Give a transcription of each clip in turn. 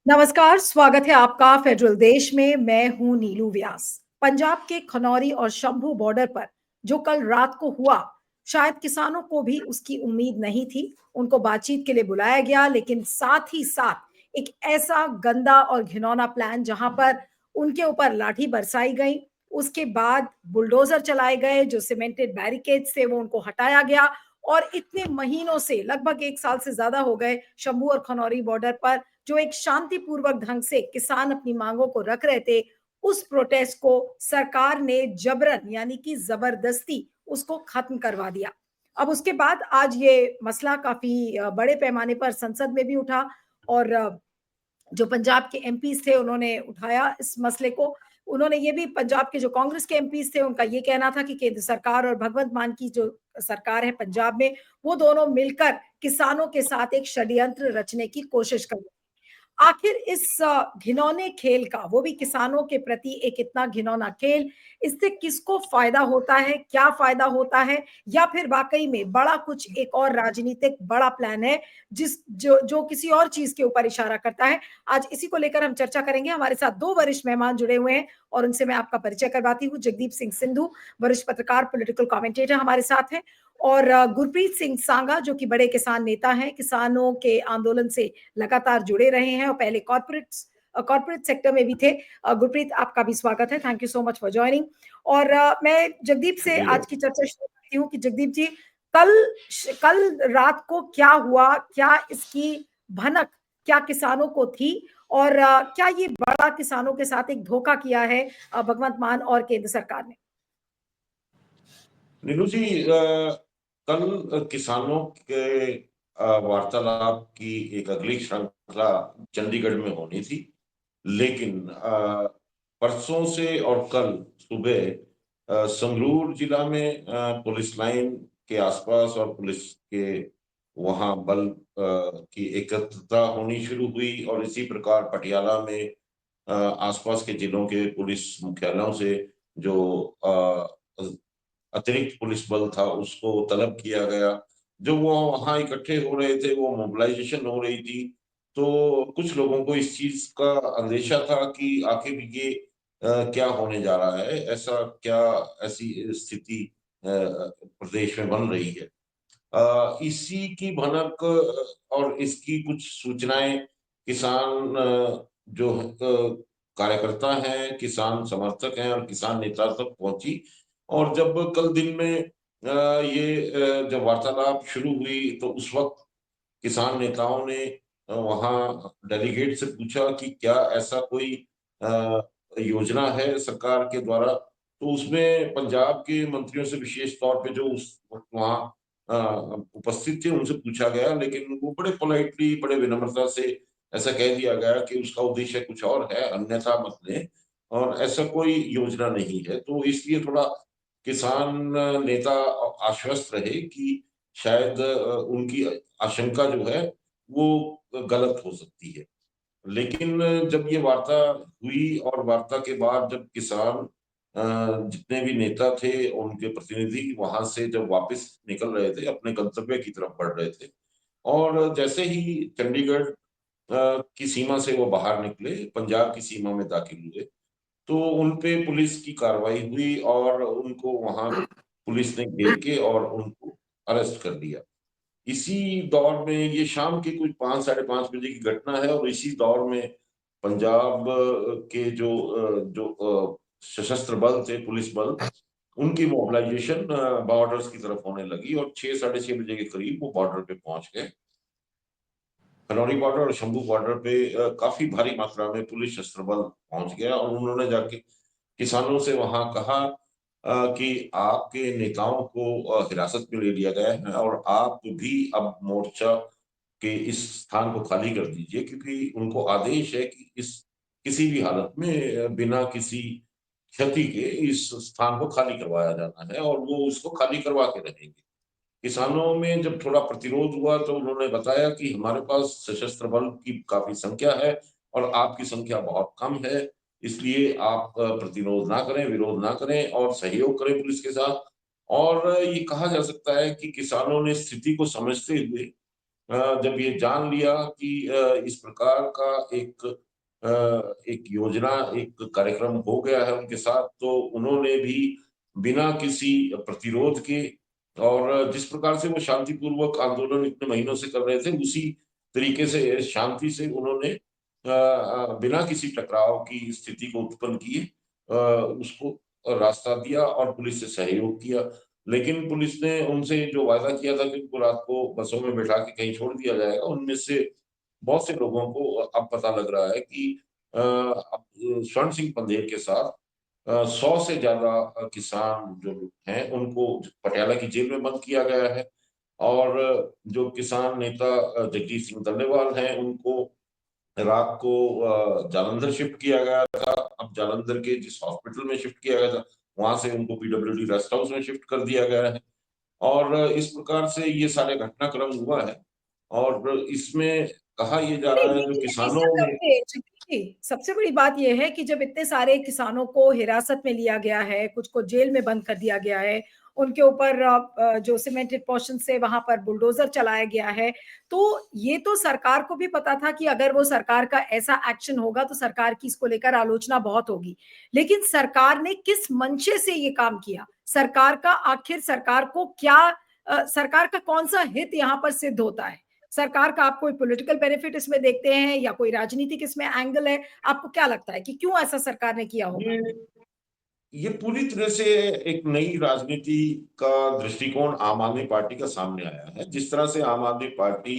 नमस्कार, स्वागत है आपका फेडरल देश में। मैं हूं नीलू व्यास। पंजाब के खनौरी और शंभू बॉर्डर पर जो कल रात को हुआ, शायद किसानों को भी उसकी उम्मीद नहीं थी। उनको बातचीत के लिए बुलाया गया, लेकिन साथ ही साथ एक ऐसा गंदा और घिनौना प्लान जहां पर उनके ऊपर लाठी बरसाई गई, उसके बाद बुलडोजर चलाए गए, जो सीमेंटेड बैरिकेड्स थे वो उनको हटाया गया। और इतने महीनों से, लगभग 1 साल से ज्यादा हो गए, शंभू और खनौरी बॉर्डर पर जो एक शांतिपूर्वक ढंग से किसान अपनी मांगों को रख रहे थे, उस प्रोटेस्ट को सरकार ने जबरन यानी कि जबरदस्ती उसको खत्म करवा दिया। अब उसके बाद आज ये मसला काफी बड़े पैमाने पर संसद में भी उठा। और जो पंजाब के एमपीज थे उन्होंने उठाया इस मसले को। उन्होंने ये भी, पंजाब के जो कांग्रेस के एमपीज थे उनका ये कहना था कि केंद्र सरकार और भगवंत मान की जो सरकार है पंजाब में, वो दोनों मिलकर किसानों के साथ एक षड्यंत्र रचने की कोशिश कर रहे हैं। आखिर इस घिनौने खेल का, वो भी किसानों के प्रति एक इतना घिनौना खेल, इससे किसको फायदा होता है, क्या फायदा होता है, या फिर वाकई में बड़ा कुछ एक और राजनीतिक बड़ा प्लान है जिस जो जो किसी और चीज के ऊपर इशारा करता है। आज इसी को लेकर हम चर्चा करेंगे। हमारे साथ दो वरिष्ठ मेहमान जुड़े हुए हैं और उनसे मैं आपका परिचय करवाती हूँ। जगदीप सिंह सिंधु, वरिष्ठ पत्रकार, पॉलिटिकल कमेंटेटर हमारे साथ हैं। और गुरप्रीत सिंह सांगा, जो कि बड़े किसान नेता हैं, किसानों के आंदोलन से लगातार जुड़े रहे हैं और पहले कॉर्पोरेट सेक्टर में भी थे। गुरप्रीत, आपका भी स्वागत है। Thank you so much for joining. और मैं जगदीप से जी आज की चर्चा शुरू करती हूँ कि जगदीप जी, कल कल रात को क्या हुआ, क्या इसकी भनक क्या किसानों को थी, और क्या ये बड़ा किसानों के साथ एक धोखा किया है भगवंत मान और केंद्र सरकार ने? नीलू जी, कल किसानों के वार्तालाप की एक अगली श्रृंखला चंडीगढ़ में होनी थी। लेकिन परसों से और कल सुबह संगरूर जिला में पुलिस लाइन के आसपास और पुलिस के वहां बल की एकत्रता होनी शुरू हुई, और इसी प्रकार पटियाला में आसपास के जिलों के पुलिस मुख्यालयों से जो अतिरिक्त पुलिस बल था उसको तलब किया गया। जो वो वहां इकट्ठे हो रहे थे, वो मोबिलाइजेशन हो रही थी। तो कुछ लोगों को इस चीज का अंदेशा था कि आखिर ये क्या होने जा रहा है, ऐसा क्या, ऐसी स्थिति प्रदेश में बन रही है। इसी की भनक और इसकी कुछ सूचनाएं किसान जो कार्यकर्ता हैं, किसान समर्थक हैं और किसान नेता तक पहुंची। और जब कल दिन में जब वार्तालाप शुरू हुई तो उस वक्त किसान नेताओं ने वहां डेलीगेट से पूछा कि क्या ऐसा कोई अ, योजना है सरकार के द्वारा। तो उसमें पंजाब के मंत्रियों से विशेष तौर पे जो उस वक्त वहां उपस्थित थे उनसे पूछा गया, लेकिन वो बड़े पोलाइटली, बड़े विनम्रता से ऐसा कह दिया गया कि उसका उद्देश्य कुछ और है, अन्यथा मत लें, और ऐसा कोई योजना नहीं है। तो इसलिए थोड़ा किसान नेता आश्वस्त रहे कि शायद उनकी आशंका जो है वो गलत हो सकती है। लेकिन जब ये वार्ता हुई और वार्ता के बाद जब किसान जितने भी नेता थे, उनके प्रतिनिधि वहां से जब वापस निकल रहे थे, अपने गंतव्य की तरफ बढ़ रहे थे, और जैसे ही चंडीगढ़ की सीमा से वो बाहर निकले, पंजाब की सीमा में दाखिल हुए, तो उन पे पुलिस की कार्रवाई हुई और उनको वहां पुलिस ने घेर के और उनको अरेस्ट कर लिया। इसी दौर में, ये शाम के कुछ 5, 5:30 बजे की घटना है, और इसी दौर में पंजाब के जो सशस्त्र बल थे, पुलिस बल, उनकी मोबिलाइजेशन बॉर्डर्स की तरफ होने लगी, और 6, 6:30 बजे के करीब वो बॉर्डर पे पहुंच गए। खनौरी बॉर्डर और शंभू बॉर्डर पे काफी भारी मात्रा में पुलिस शस्त्र बल पहुंच गया, और उन्होंने जाके किसानों से वहां कहा कि आपके नेताओं को हिरासत में ले लिया गया है, और आप भी अब मोर्चा के इस स्थान को खाली कर दीजिए, क्योंकि उनको आदेश है कि इस किसी भी हालत में बिना किसी क्षति के इस स्थान को खाली करवाया जाना है, और वो उसको खाली करवा के रहेंगे। किसानों में जब थोड़ा प्रतिरोध हुआ तो उन्होंने बताया कि हमारे पास सशस्त्र बल की काफी संख्या है और आपकी संख्या बहुत कम है, इसलिए आप प्रतिरोध ना करें, विरोध ना करें और सहयोग करें पुलिस के साथ। और ये कहा जा सकता है कि किसानों ने स्थिति को समझते हुए जब ये जान लिया कि इस प्रकार का एक योजना, एक कार्यक्रम हो गया है उनके साथ, तो उन्होंने भी बिना किसी प्रतिरोध के, और जिस प्रकार से वो शांतिपूर्वक आंदोलन इतने महीनों से कर रहे थे, उसी तरीके से शांति से उन्होंने बिना किसी टकराव की स्थिति को उत्पन्न किए उसको रास्ता दिया और पुलिस से सहयोग किया। लेकिन पुलिस ने उनसे जो वायदा किया था कि उनको रात को बसों में बैठा के कहीं छोड़ दिया जाएगा, उनमें से बहुत से लोगों को अब पता लग रहा है कि अब स्वर्ण सिंह पंदेर के साथ 100 से ज्यादा किसान जो लोग हैं उनको पटियाला की जेल में बंद किया गया है। और जो किसान नेता जगजीत सिंह डल्लेवाल हैं, उनको रात को जालंधर शिफ्ट किया गया था। अब जालंधर के जिस हॉस्पिटल में शिफ्ट किया गया था, वहां से उनको पीडब्ल्यूडी रेस्ट हाउस में शिफ्ट कर दिया गया है। और इस प्रकार से ये सारे घटनाक्रम हुआ है। और इसमें कहा यह जा नहीं रहा है जो देखिए, इस किसानों सब ने। पे देखिए, सबसे बड़ी बात यह है कि जब इतने सारे किसानों को हिरासत में लिया गया है, कुछ को जेल में बंद कर दिया गया है, उनके ऊपर जो सीमेंटेड पोर्शन से वहां पर बुलडोजर चलाया गया है, तो ये तो सरकार को भी पता था कि अगर वो सरकार का ऐसा एक्शन होगा तो सरकार की इसको लेकर आलोचना बहुत होगी। लेकिन सरकार ने किस मंशे से ये काम किया? सरकार का आखिर सरकार को क्या सरकार का कौन सा हित यहाँ पर सिद्ध होता है? सरकार का आप कोई पॉलिटिकल बेनिफिट इसमें देखते हैं या कोई राजनीतिक इसमें एंगल है? आपको क्या लगता है कि क्यों ऐसा सरकार ने किया होगा? ये ये पूरी तरह से एक नई राजनीति का दृष्टिकोण आम आदमी पार्टी का सामने आया है। जिस तरह से आम आदमी पार्टी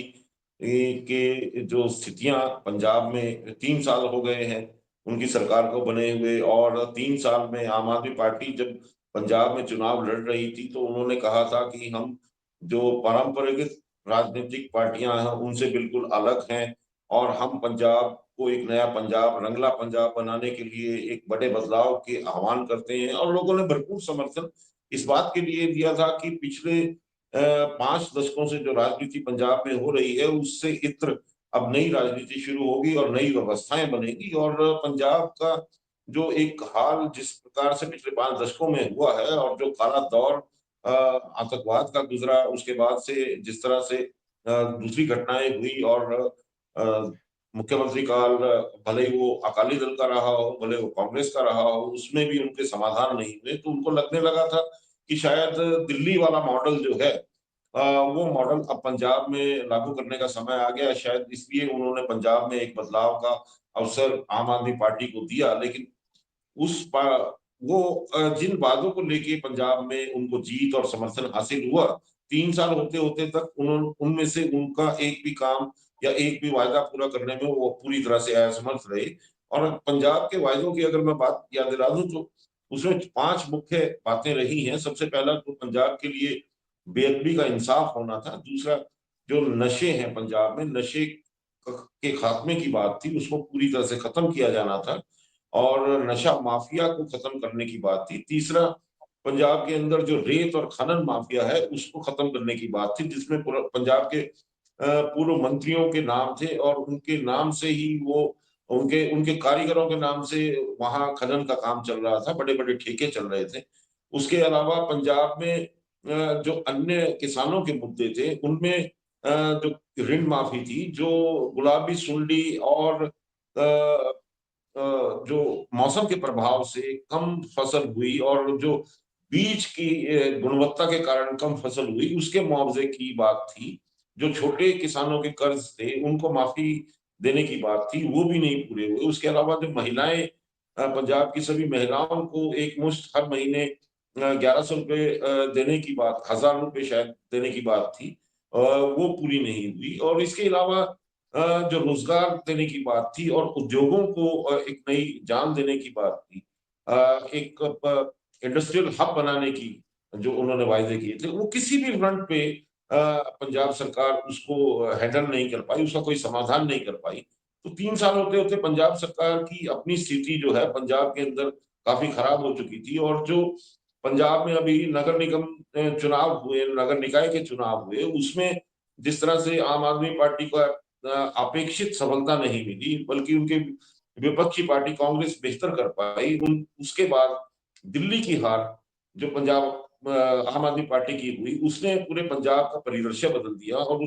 के जो स्थितियां पंजाब में 3 साल हो गए हैं उनकी सरकार को बने हुए, और 3 साल में आम आदमी पार्टी जब पंजाब में चुनाव लड़ रही थी तो उन्होंने कहा था कि हम जो पारंपरिक राजनीतिक पार्टियां हैं उनसे बिल्कुल अलग हैं, और हम पंजाब को एक नया पंजाब, रंगला पंजाब बनाने के लिए एक बड़े बदलाव के आह्वान करते हैं। और लोगों ने भरपूर समर्थन इस बात के लिए दिया था कि पिछले 5 दशकों से जो राजनीति पंजाब में हो रही है उससे इत्र अब नई राजनीति शुरू होगी और नई व्यवस्थाएं बनेगी। और पंजाब का जो एक हाल जिस प्रकार से पिछले 5 दशकों में हुआ है, और जो काला दौर आतंकवाद का गुजरा, उसके बाद से जिस तरह से दूसरी घटनाएं हुई, और मुख्यमंत्री काल भले ही वो अकाली दल का रहा हो, भले वो कांग्रेस का रहा हो, उसमें भी उनके समाधान नहीं हुए, तो उनको लगने लगा था कि शायद दिल्ली वाला मॉडल जो है वो मॉडल अब पंजाब में लागू करने का समय आ गया। शायद इसलिए उन्होंने पंजाब में एक बदलाव का अवसर आम आदमी पार्टी को दिया। लेकिन उस वो जिन बातों को लेके पंजाब में उनको जीत और समर्थन हासिल हुआ, 3 साल होते होते तक उन्होंने उनमें से उनका एक भी काम या एक भी वायदा पूरा करने में वो पूरी तरह से असमर्थ रहे। और पंजाब के वायदों की अगर मैं बात याद दिला दूं तो उसमें 5 मुख्य बातें रही हैं। सबसे पहला तो पंजाब के लिए बेअदबी का इंसाफ होना था। दूसरा, जो नशे हैं पंजाब में, नशे के खात्मे की बात थी, उसको पूरी तरह से खत्म किया जाना था, और नशा माफिया को खत्म करने की बात थी। तीसरा, पंजाब के अंदर जो रेत और खनन माफिया है उसको खत्म करने की बात थी, जिसमें पंजाब के पूर्व मंत्रियों के नाम थे, और उनके नाम से ही वो उनके उनके कारीगरों के नाम से वहां खनन का काम चल रहा था, बड़े बड़े ठेके चल रहे थे। उसके अलावा पंजाब में जो अन्य किसानों के मुद्दे थे उनमें जो ऋण माफी थी, जो गुलाबी सुंडी और जो मौसम के प्रभाव से कम फसल हुई, और जो बीज की गुणवत्ता के कारण कम फसल हुई, उसके मुआवजे की बात थी। जो छोटे किसानों के कर्ज थे उनको माफी देने की बात थी, वो भी नहीं पूरे हुए। उसके अलावा जो महिलाएं, पंजाब की सभी महिलाओं को एक मुश्त हर महीने 1100 रुपए देने की बात, 1000 रुपए शायद देने की बात थी, वो पूरी नहीं हुई। और इसके अलावा जो रोजगार देने की बात थी और उद्योगों को एक नई जान देने की बात थी, एक इंडस्ट्रियल हब बनाने की जो उन्होंने वायदे किए थे, वो किसी भी फ्रंट पे पंजाब सरकार उसको हैंडल नहीं कर पाई, उसका कोई समाधान नहीं कर पाई। तो 3 साल होते होते पंजाब सरकार की अपनी स्थिति जो है पंजाब के अंदर काफी खराब हो चुकी थी। और जो पंजाब में अभी नगर निगम चुनाव हुए, नगर निकाय के चुनाव हुए, उसमें जिस तरह से आम आदमी पार्टी को अपेक्षित सफलता नहीं मिली, बल्कि उनके विपक्षी पार्टी कांग्रेस बेहतर कर पाई। उन उसके बाद दिल्ली की हार जो पंजाब आम आदमी पार्टी की हुई, उसने पूरे पंजाब का परिदृश्य बदल दिया। और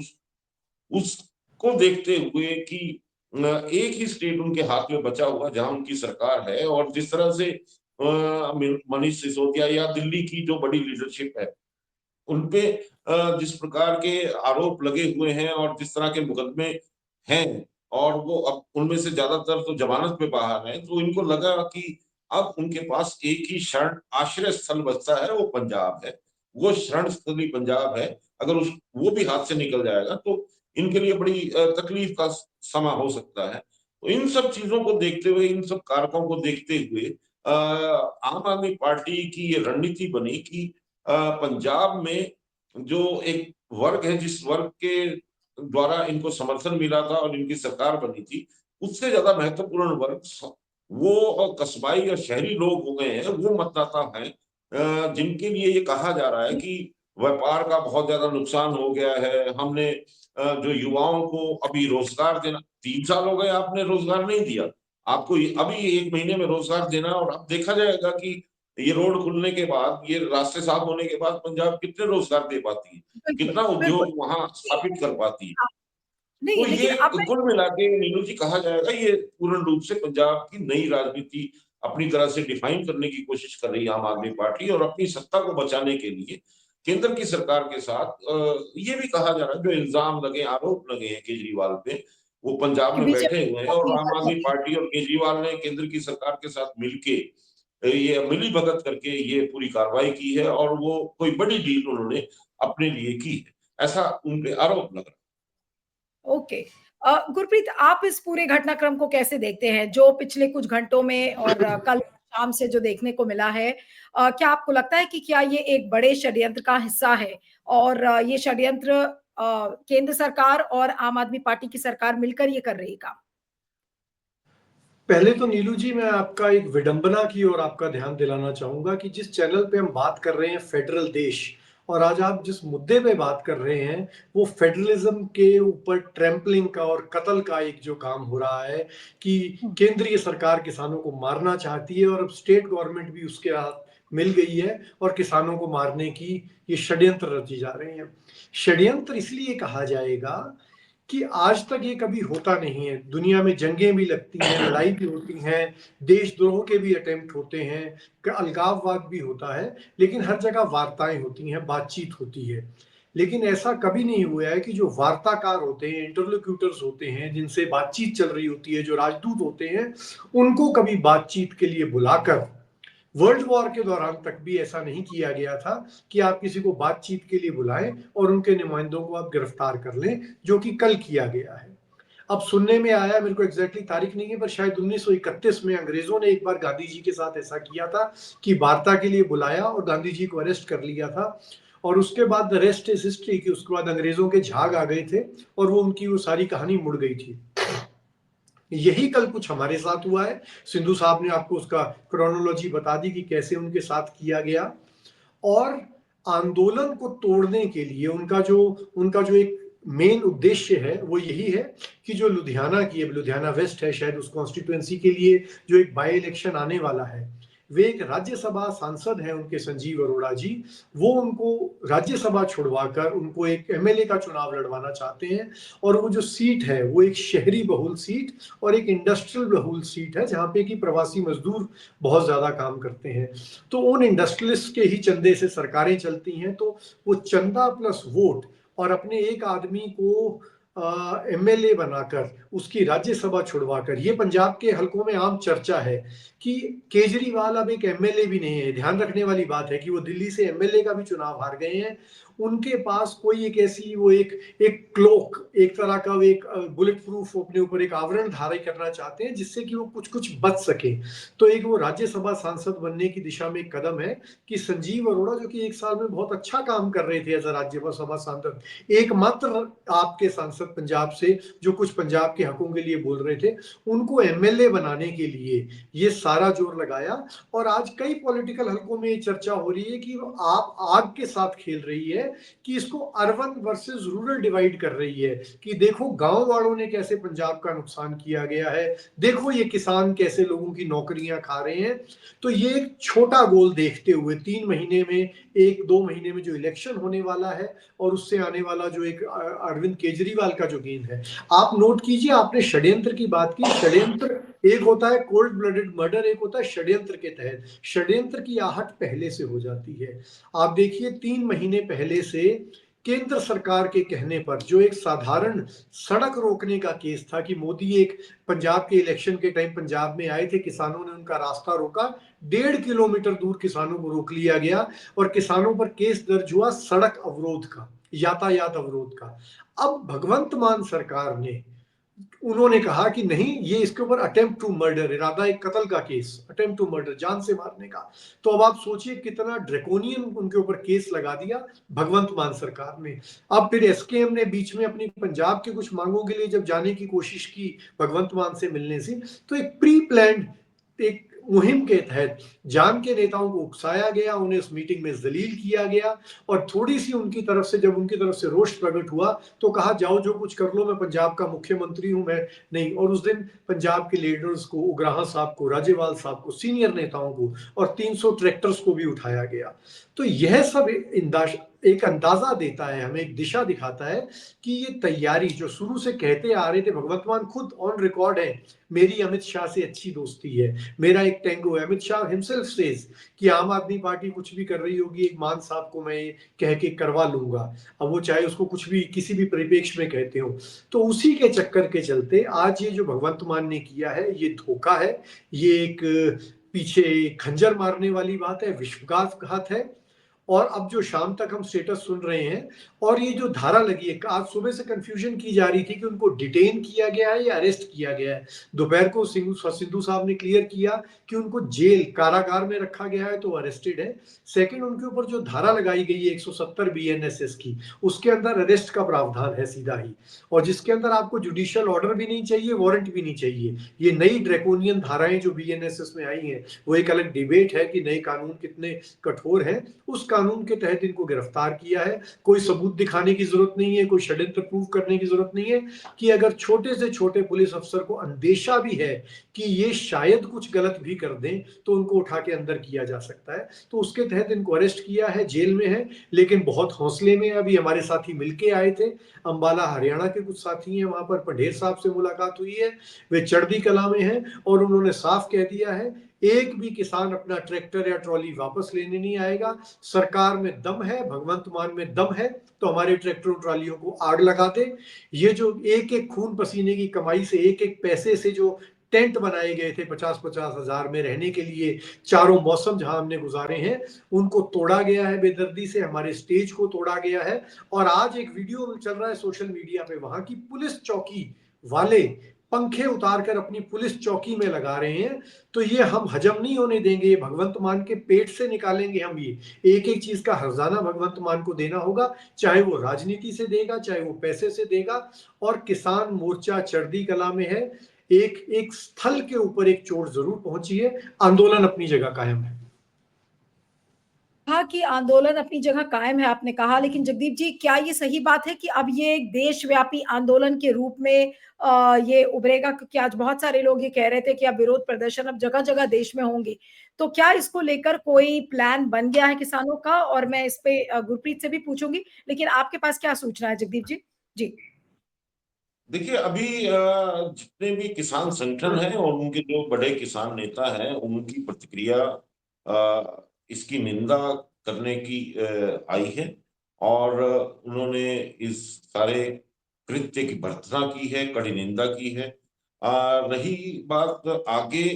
उसको देखते हुए कि एक ही स्टेट उनके हाथ में बचा हुआ जहां उनकी सरकार है, और जिस तरह से मनीष सिसोदिया या दिल्ली की जो बड़ी लीडरशिप है उनपे जिस प्रकार के आरोप लगे हुए हैं और जिस तरह के मुकदमे हैं, और वो अब उनमें से ज्यादातर तो जमानत पे बाहर हैं, तो इनको लगा कि अब उनके पास एक ही शरण आश्रय स्थल बचता है, वो पंजाब है। वो शरण स्थली पंजाब है। अगर उस वो भी हाथ से निकल जाएगा तो इनके लिए बड़ी तकलीफ का समा हो सकता है। तो इन सब चीजों को देखते हुए, इन सब कारकों को देखते हुए आम आदमी पार्टी की ये रणनीति बनी कि पंजाब में जो एक वर्ग है, जिस वर्ग के द्वारा इनको समर्थन मिला था और इनकी सरकार बनी थी, उससे ज्यादा महत्वपूर्ण वर्ग वो कस्बाई और शहरी लोग हो गए हैं, वो मतदाता हैं जिनके लिए ये कहा जा रहा है कि व्यापार का बहुत ज्यादा नुकसान हो गया है। हमने जो युवाओं को अभी रोजगार देना, 3 साल हो गए आपने रोजगार नहीं दिया, आपको अभी 1 महीने में रोजगार देना, और अब देखा जाएगा कि ये रोड खुलने के बाद, ये रास्ते साफ होने के बाद पंजाब कितने रोजगार दे पाती है, बिल्कुल, कितना बिल्कुल। उद्योग वहां स्थापित कर पाती है। हाँ, तो नहीं, लेकिन ये अब मैं कुल मिला के नीलू जी कहा जाएगा, ये पूर्ण रूप से पंजाब की नई राजनीति अपनी तरह से डिफाइन करने की कोशिश कर रही है आम आदमी पार्टी, और अपनी सत्ता को बचाने के लिए केंद्र की सरकार के साथ ये भी कहा जा रहा है, जो इल्जाम लगे, आरोप लगे हैं केजरीवाल पे, वो पंजाब कि में बैठे बीजेपी हुए हैं, और अपील आम कर आदमी सकती है। पार्टी और केजरीवाल ने केंद्र की सरकार के साथ मिलके ये मिली भगत करके ये पूरी कार्रवाई की है, और वो कोई बड़ी डील उन्होंने अपने लिए की है, ऐसा उन पे आरोप लग रहा है। ओके। गुरप्रीत, आप इस पूरे घटनाक्रम को कैसे देखते हैं जो पिछले कुछ घंटों में और कल शाम से जो देखने को मिला है? क्या आपको लगता है कि क्या ये एक बड़े षड्यंत्र का हिस्सा है और ये षड्यंत्र केंद्र सरकार और आम आदमी पार्टी की सरकार मिलकर ये कर रही है काम? पहले तो नीलू जी, मैं आपका एक विडंबना की ओर आपका ध्यान दिलाना चाहूंगा कि जिस चैनल पे हम बात कर रहे हैं फेडरल देश, और आज आप जिस मुद्दे पे बात कर रहे हैं वो फेडरलिज्म के ऊपर ट्रैम्पलिंग का और कत्ल का एक जो काम हो रहा है कि केंद्रीय सरकार किसानों को मारना चाहती है और अब स्टेट गवर्नमेंट भी उसके हाथ मिल गई है और किसानों को मारने की ये षड्यंत्र रची जा रहे हैं। षड्यंत्र इसलिए कहा जाएगा कि आज तक ये कभी होता नहीं है। दुनिया में जंगें भी लगती हैं, लड़ाई भी होती हैं, देशद्रोह के भी अटेम्प्ट होते हैं, अलगाववाद भी होता है, लेकिन हर जगह वार्ताएं होती हैं, बातचीत होती है। लेकिन ऐसा कभी नहीं हुआ है कि जो वार्ताकार होते हैं, इंटरलोक्यूटर्स होते हैं, जिनसे बातचीत चल रही होती है, जो राजदूत होते हैं, उनको कभी बातचीत के लिए बुलाकर, वर्ल्ड वॉर के दौरान तक भी ऐसा नहीं किया गया था कि आप किसी को बातचीत के लिए बुलाएं और उनके नुमाइंदों को आप गिरफ्तार कर लें, जो कि कल किया गया है। अब सुनने में आया, मेरे को एग्जैक्टली तारीख नहीं है, पर शायद 1931 में अंग्रेजों ने एक बार गांधी जी के साथ ऐसा किया था कि वार्ता के लिए बुलाया और गांधी जी को अरेस्ट कर लिया था, और उसके बाद द रेस्ट इज हिस्ट्री कि उसके बाद अंग्रेजों के झाग आ गए थे और वो उनकी वो सारी कहानी मुड़ गई थी। यही कल कुछ हमारे साथ हुआ है। सिंधु साहब ने आपको उसका क्रोनोलॉजी बता दी कि कैसे उनके साथ किया गया, और आंदोलन को तोड़ने के लिए उनका जो एक मेन उद्देश्य है वो यही है कि जो लुधियाना की, अब लुधियाना वेस्ट है शायद, उस कॉन्स्टिट्यूएंसी के लिए जो एक बाई इलेक्शन आने वाला है, वे एक राज्यसभा सांसद हैं उनके, संजीव अरोड़ा जी, वो उनको राज्यसभा छुड़वाकर उनको एक एमएलए का चुनाव लड़वाना चाहते हैं। और वो जो सीट है वो एक शहरी बहुल सीट और एक इंडस्ट्रियल बहुल सीट है, जहाँ पे कि प्रवासी मजदूर बहुत ज्यादा काम करते हैं। तो उन इंडस्ट्रियलिस्ट के ही चंदे से सरकारें चलती हैं, तो वो चंदा प्लस वोट और अपने एक आदमी को एमएलए बनाकर उसकी राज्यसभा छुड़वाकर, ये पंजाब के हलकों में आम चर्चा है कि केजरीवाल अब एक एमएलए भी नहीं है। ध्यान रखने वाली बात है कि वो दिल्ली से एमएलए का भी चुनाव हार गए हैं। उनके पास कोई एक ऐसी, वो एक क्लोक, एक तरह का एक बुलेट प्रूफ अपने ऊपर एक आवरण धारण करना चाहते हैं जिससे कि वो कुछ कुछ बच सके। तो एक वो राज्यसभा सांसद बनने की दिशा में एक कदम है कि संजीव अरोड़ा, जो कि 1 साल में बहुत अच्छा काम कर रहे थे एज अ राज्यसभा सांसद, एकमात्र आपके सांसद पंजाब से जो कुछ पंजाब के हकों के लिए बोल रहे थे, उनको एमएलए बनाने के लिए ये सारा जोर लगाया। और आज कई पॉलिटिकल हलकों में ये चर्चा हो रही है कि आप आग के साथ खेल रही है कि इसको अर्बन वर्सेस रूरल डिवाइड कर रही है कि देखो गांव वालों ने कैसे पंजाब का नुकसान किया गया है, देखो ये किसान कैसे लोगों की नौकरियां खा रहे हैं। तो ये एक छोटा गोल देखते हुए 3 महीने में, 1-2 महीने में जो इलेक्शन होने वाला है और उससे आने वाला जो एक अरविंद केजरीवाल का जो गेन है, आप नोट कीजिए, आपने षड्यंत्र की बात की। षड्यंत्र एक होता है कोल्ड ब्लडेड मर्डर, एक होता है षड्यंत्र के तहत। षड्यंत्र की आहट पहले से हो जाती है। आप देखिए 3 महीने पहले से केंद्र सरकार के कहने पर जो एक साधारण सड़क रोकने का केस था कि मोदी एक पंजाब के इलेक्शन के टाइम पंजाब में आए थे, किसानों ने उनका रास्ता रोका, 1.5 किलोमीटर दूर किसानों को रोक लिया गया और किसानों पर केस दर्ज हुआ सड़क अवरोध का, यातायात अवरोध का। अब भगवंत मान सरकार ने, उन्होंने कहा कि नहीं, ये इसके ऊपर अटेम्प्ट टू मर्डर, इरादा एक कत्ल का केस, अटेम्प्ट टू मर्डर, जान से मारने का। तो अब आप सोचिए कितना ड्रैकोनियन उनके ऊपर केस लगा दिया भगवंत मान सरकार ने। अब फिर एसकेएम ने बीच में अपनी पंजाब के कुछ मांगों के लिए जब जाने की कोशिश की भगवंत मान से मिलने से, तो एक प्री प्लान्ड एक मुहिम के तहत जान के नेताओं को उकसाया गया, उन्हें उस मीटिंग में जलील किया गया और थोड़ी सी उनकी तरफ से, जब उनकी तरफ से रोष प्रकट हुआ तो कहा जाओ जो कुछ कर लो, मैं पंजाब का मुख्यमंत्री हूं, मैं नहीं। और उस दिन पंजाब के लीडर्स को, उग्राहा साहब को, राजेवाल साहब को, सीनियर नेताओं को और 300 ट्रैक्टर्स को भी उठाया गया। तो यह सब एक अंदाजा देता है हमें, एक दिशा दिखाता है कि ये तैयारी जो शुरू से कहते आ रहे थे, भगवंत मान खुद ऑन रिकॉर्ड है, मेरी अमित शाह से अच्छी दोस्ती है, मेरा एक टेंगो है। अमित शाह हिमसेल्फ सेज कि आम आदमी पार्टी कुछ भी कर रही होगी, एक मान साहब को मैं कह के करवा लूंगा, अब वो चाहे उसको कुछ भी किसी भी परिप्रेक्ष्य में कहते हो। तो उसी के चक्कर के चलते आज ये जो भगवंत मान ने किया है, ये धोखा है, ये एक पीछे खंजर मारने वाली बात है, विश्वासघात है। और अब जो शाम तक हम स्टेटस सुन रहे हैं और ये जो धारा लगी है, आज सुबह से कंफ्यूजन की जा रही थी कि उनको डिटेन किया गया है या अरेस्ट किया गया है। दोपहर को सिद्धू साहब ने क्लियर किया कि उनको जेल कारागार में रखा गया है, तो अरेस्टेड है। सेकंड, उनके ऊपर जो धारा लगाई गई है 170 बीएनएसएस की, उसके अंदर अरेस्ट का प्रावधान है सीधा ही, और जिसके अंदर आपको जुडिशियल ऑर्डर भी नहीं चाहिए, वारंट भी नहीं चाहिए। ये नई ड्रैकोनियन धाराएं जो बीएनएसएस में आई हैं, वो एक अलग डिबेट है कि नए कानून कितने कठोर हैं। उस कानून के तहत इनको गिरफ्तार किया है। कोई सबूत दिखाने की जरूरत नहीं है, कोई षड्यंत्र प्रूव करने की जरूरत नहीं है कि अगर छोटे से छोटे पुलिस अफसर को अंदेशा भी है कि ये शायद कुछ गलत भी कर दें, तो उनको उठा के अंदर किया जा सकता है। तो उसके तहत इनको अरेस्ट किया है, जेल में है, लेकिन बहुत हौसले में। अभी हमारे साथी मिलके आए थे, अंबाला हरियाणा के कुछ साथी हैं, वहां पर पढ़ेर साहब से मुलाकात हुई है, वे चढ़दी कला में हैं और उन्होंने साफ कह दिया है एक भी किसान अपना ट्रैक्टर या ट्रॉली वापस लेने नहीं आएगा। सरकार में दम है, भगवंत मान में दम है, तो हमारे ट्रैक्टरों ट्रॉलियों को आग लगा दे। ये जो एक एक खून पसीने की कमाई से, एक एक पैसे से जो टेंट बनाए गए थे 50-50 हजार में रहने के लिए, चारों मौसम जहां हमने गुजारे हैं, उनको तोड़ा गया है बेदर्दी से, हमारे स्टेज को तोड़ा गया है। और आज एक वीडियो चल रहा है सोशल मीडिया पे, वहां की पुलिस चौकी वाले पंखे उतार कर अपनी पुलिस चौकी में लगा रहे हैं। तो ये हम हजम नहीं होने देंगे, ये भगवंत मान के पेट से निकालेंगे हम। ये एक एक चीज का हर्जाना भगवंत मान को देना होगा, चाहे वो राजनीति से देगा, चाहे वो पैसे से देगा। और किसान मोर्चा चढ़दी कला में है, एक एक स्थल के ऊपर एक चोट जरूर पहुंची है, आंदोलन अपनी जगह कायम है। कहा कि आंदोलन अपनी जगह कायम है, आपने कहा, लेकिन जगदीप जी, क्या ये सही बात है कि अब ये एक देशव्यापी आंदोलन के रूप में ये उभरेगा? क्योंकि आज बहुत सारे लोग ये कह रहे थे कि अब विरोध प्रदर्शन अब जगह जगह देश में होंगे। तो क्या इसको लेकर कोई प्लान बन गया है किसानों का? और मैं इस पे गुरप्रीत से भी पूछूंगी, लेकिन आपके पास क्या सूचना है जगदीप जी? जी। देखिए, अभी जितने भी किसान संगठन हैं और उनके जो बड़े किसान नेता हैं, उनकी प्रतिक्रिया इसकी निंदा करने की आई है और उन्होंने इस सारे कृत्य की भर्त्सना की है, कड़ी निंदा की है। रही बात आगे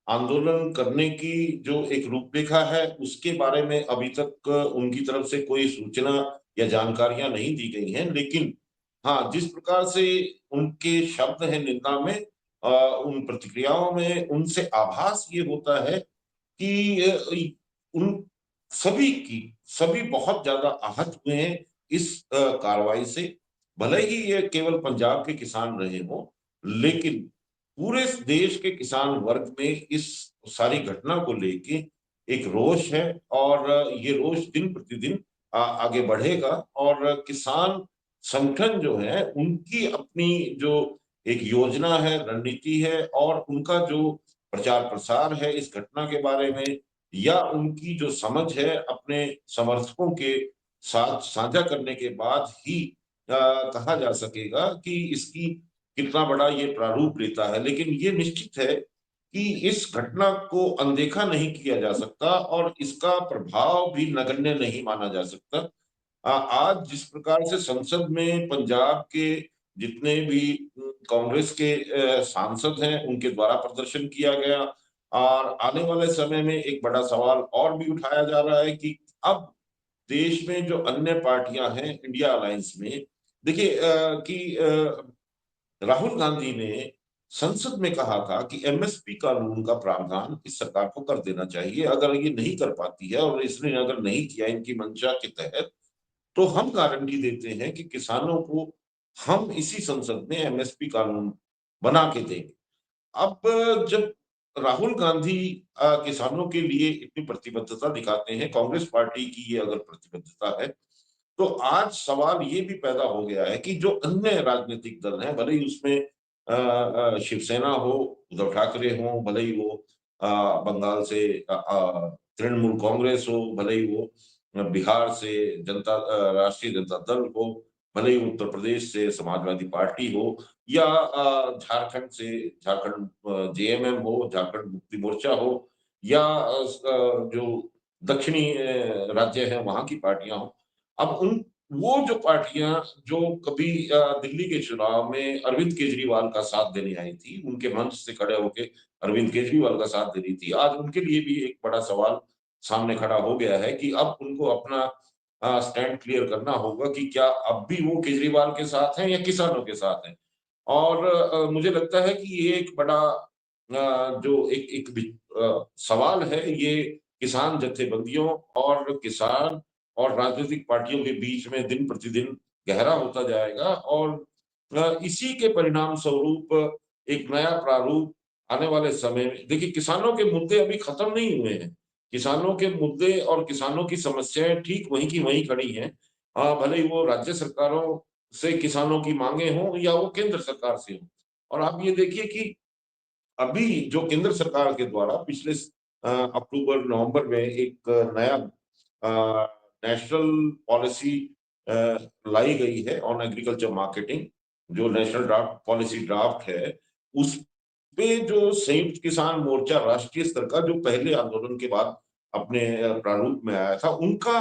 आंदोलन करने की जो एक रूपरेखा है, उसके बारे में अभी तक उनकी तरफ से कोई सूचना या जानकारियां नहीं दी गई हैं। लेकिन हाँ, जिस प्रकार से उनके शब्द हैं निंदा में, उन प्रतिक्रियाओं में उनसे आभास ये होता है कि उन सभी बहुत ज्यादा आहत हुए हैं इस कार्रवाई से। भले ही ये केवल पंजाब के किसान रहे हों, लेकिन पूरे देश के किसान वर्ग में इस सारी घटना को लेके एक रोष है और ये रोष दिन प्रतिदिन आगे बढ़ेगा और किसान संगठन जो है उनकी अपनी जो एक योजना है, रणनीति है और उनका जो प्रचार प्रसार है इस घटना के बारे में या उनकी जो समझ है अपने समर्थकों के साथ साझा करने के बाद ही कहा जा सकेगा कि इसकी कितना बड़ा ये प्रारूप लेता है। लेकिन ये निश्चित है कि इस घटना को अनदेखा नहीं किया जा सकता और इसका प्रभाव भी नगण्य नहीं माना जा सकता। आज जिस प्रकार से संसद में पंजाब के जितने भी कांग्रेस के सांसद हैं उनके द्वारा प्रदर्शन किया गया और आने वाले समय में एक बड़ा सवाल और भी उठाया जा रहा है कि अब देश में जो अन्य पार्टियां हैं इंडिया अलायंस में, देखिए राहुल गांधी ने संसद में कहा था कि एमएसपी कानून का प्रावधान इस सरकार को कर देना चाहिए। अगर ये नहीं कर पाती है और इसने अगर नहीं किया इनकी मंशा के तहत, तो हम गारंटी देते हैं कि किसानों को हम इसी संसद में एमएसपी कानून बना के देंगे। अब जब राहुल गांधी किसानों के लिए इतनी प्रतिबद्धता दिखाते हैं, कांग्रेस पार्टी की ये अगर प्रतिबद्धता है, तो आज सवाल ये भी पैदा हो गया है कि जो अन्य राजनीतिक दल हैं, भले ही उसमें शिवसेना हो, उद्धव ठाकरे हो, भले ही वो बंगाल से तृणमूल कांग्रेस हो, भले ही वो बिहार से राष्ट्रीय जनता दल हो, भले ही उत्तर प्रदेश से समाजवादी पार्टी हो या झारखंड से झारखंड जेएमएम हो, झारखंड मुक्ति मोर्चा हो या जो दक्षिणी राज्य है वहां की पार्टियां हो। अब उन वो जो पार्टियां जो कभी दिल्ली के चुनाव में अरविंद केजरीवाल का साथ देने आई थी, उनके मंच से खड़े होके अरविंद केजरीवाल का साथ दे रही थी, आज उनके लिए भी एक बड़ा सवाल सामने खड़ा हो गया है कि अब उनको अपना स्टैंड क्लियर करना होगा कि क्या अब भी वो केजरीवाल के साथ हैं या किसानों के साथ हैं। और मुझे लगता है कि ये एक बड़ा जो सवाल है ये किसान जत्थेबंदियों और किसान और राजनीतिक पार्टियों के बीच में दिन प्रतिदिन गहरा होता जाएगा और इसी के परिणाम स्वरूप एक नया प्रारूप आने वाले समय में, देखिए किसानों के मुद्दे अभी खत्म नहीं हुए हैं। किसानों के मुद्दे और किसानों की समस्याएं ठीक वहीं की वहीं खड़ी हैं। भले ही वो राज्य सरकारों से किसानों की मांगे हों या वो केंद्र सरकार से हों। और आप ये देखिए कि अभी जो केंद्र सरकार के द्वारा पिछले अक्टूबर नवंबर में एक नया नेशनल पॉलिसी लाई गई है ऑन एग्रीकल्चर मार्केटिंग, जो नेशनल ड्राफ्ट पॉलिसी ड्राफ्ट है, उस पे जो संयुक्त किसान मोर्चा राष्ट्रीय स्तर का जो पहले आंदोलन के बाद अपने प्रारूप में आया था, उनका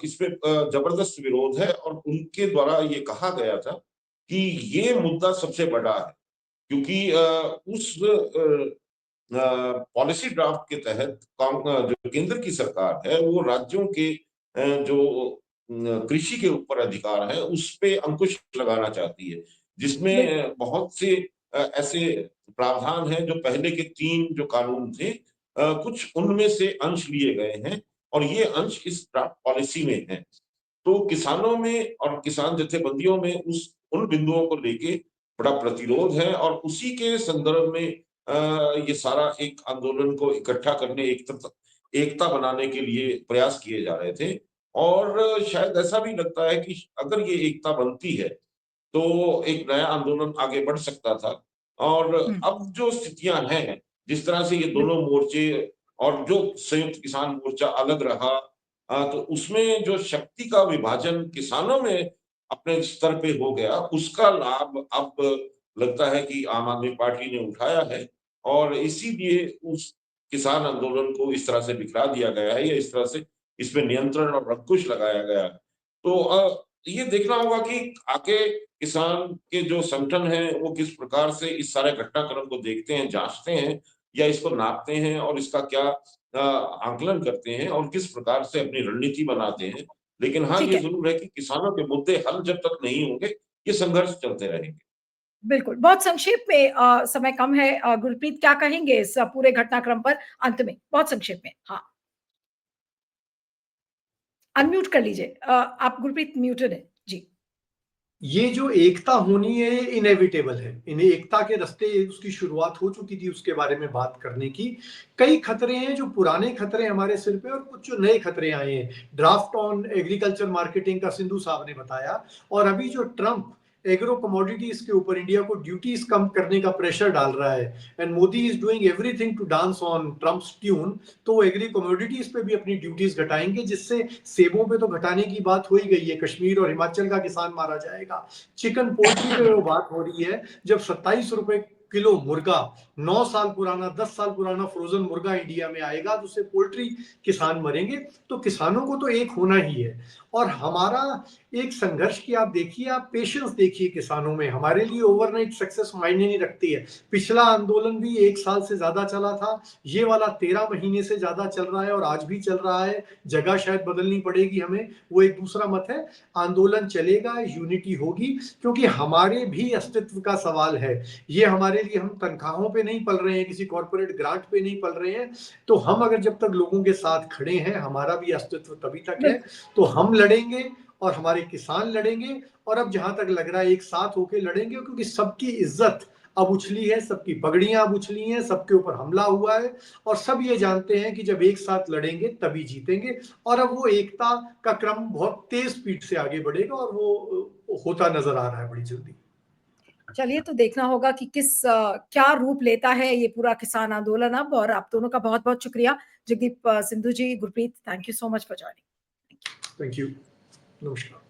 इस पे जबरदस्त विरोध है और उनके द्वारा ये कहा गया था कि ये मुद्दा सबसे बड़ा है क्योंकि उस पॉलिसी ड्राफ्ट के तहत जो केंद्र की सरकार है वो राज्यों के जो कृषि के ऊपर अधिकार है उस पे अंकुश लगाना चाहती है, जिसमें बिल्कुल। बहुत से ऐसे प्रावधान हैं जो पहले के 3 जो कानून थे, कुछ उनमें से अंश लिए गए हैं और ये अंश इस ड्राफ्ट पॉलिसी में है। तो किसानों में और किसान जत्थेबंदियों में उस उन बिंदुओं को लेके बड़ा प्रतिरोध है और उसी के संदर्भ में ये सारा एक आंदोलन को इकट्ठा करने एकता बनाने के लिए प्रयास किए जा रहे थे और शायद ऐसा भी लगता है कि अगर ये एकता बनती है तो एक नया आंदोलन आगे बढ़ सकता था। और हुँ, अब जो स्थितियां हैं, जिस तरह से ये बिल दोनों मोर्चे और जो संयुक्त किसान मोर्चा अलग रहा, तो उसमें जो शक्ति का विभाजन किसानों में अपने स्तर पे हो गया, उसका लाभ अब लगता है कि आम आदमी पार्टी ने उठाया है और इसीलिए उस किसान आंदोलन को इस तरह से बिखरा दिया गया है या इस तरह से इसमें नियंत्रण और अंकुश लगाया गया है। तो ये देखना होगा कि आगे किसान के जो संगठन हैं, वो किस प्रकार से इस सारे घटनाक्रम को देखते हैं, जाँचते हैं या इसको नापते हैं और इसका क्या आकलन करते हैं और किस प्रकार से अपनी रणनीति बनाते हैं। लेकिन हाँ, ठीक ये है। ज़रूर है कि किसानों के मुद्दे हल जब तक नहीं होंगे, ये संघर्ष चलते रहेंगे। बिल्कुल, बहुत संक्षेप में समय कम है गुरप्रीत क्या कहेंगे इस पूरे घटनाक्रम पर अंत में? बहुत संक्षेप में। हाँ, अनम्यूट कर लीजिए। आप गुरप्रीत म्यूटेड हैं। जी। ये जो एकता होनी है इनएविटेबल है। इन एकता के रास्ते उसकी शुरुआत हो चुकी थी, उसके बारे में बात करने की। कई खतरे हैं, जो पुराने खतरे हमारे सिर पे और कुछ जो नए खतरे आए हैं। ड्राफ्ट ऑन एग्रीकल्चर मार्केटिंग का सिंधु साहब ने बताया, और अभी जो ट्रंप एग्रो कमोडिटीज के ऊपर इंडिया को ड्यूटीज कम करने का प्रेशर डाल रहा है, and Modi is doing everything to dance on Trump's tune, तो वो एग्री कमोडिटीज पे भी अपनी ड्यूटीज घटाएंगे, जिससे सेबों पे तो घटाने की बात हो ही गई है, कश्मीर और हिमाचल का किसान मारा जाएगा। चिकन पोल्ट्री पे वो बात हो रही है, जब 27 रुपए किलो मुर्गा 9 साल पुराना 10 साल पुराना फ्रोजन मुर्गा इंडिया में आएगा, तो उससे पोल्ट्री किसान मरेंगे। तो किसानों को तो एक होना ही है, और हमारा एक संघर्ष की आप देखिए, आप पेशेंस देखिए किसानों में। हमारे लिए ओवरनाइट सक्सेस मायने नहीं रखती है। पिछला आंदोलन भी 1 साल से ज्यादा चला था, ये वाला 13 महीने से ज्यादा चल रहा है और आज भी चल रहा है। जगह शायद बदलनी पड़ेगी हमें, वो एक दूसरा मत है। आंदोलन चलेगा, यूनिटी होगी, क्योंकि हमारे भी अस्तित्व का सवाल है। ये हमारे लिए, हम तनख्वाहों पे नहीं पल रहे हैं, किसी कॉर्पोरेट ग्रांट पे नहीं पल रहे हैं। तो हम अगर जब तक लोगों के साथ खड़े हैं, हमारा भी अस्तित्व तभी तक है। तो हम लड़ेंगे और हमारे किसान लड़ेंगे, और अब जहां तक लग रहा है एक साथ होके लड़ेंगे, क्योंकि सबकी इज्जत अब उछली है, सबकी पगड़ियां अब उछली हैं, सबके ऊपर हमला हुआ है, और सब ये जानते हैं कि जब एक साथ लड़ेंगे तभी जीतेंगे। और अब वो एकता का क्रम बहुत तेज स्पीड से आगे बढ़ेगा, और वो होता नजर आ रहा है बड़ी जल्दी। चलिए, तो देखना होगा कि क्या रूप लेता है ये पूरा किसान आंदोलन अब। और आप दोनों का बहुत बहुत शुक्रिया, Jagdeep Sindhu ji, Gurpreet, thank you so much for joining. Thank you, नमस्कार।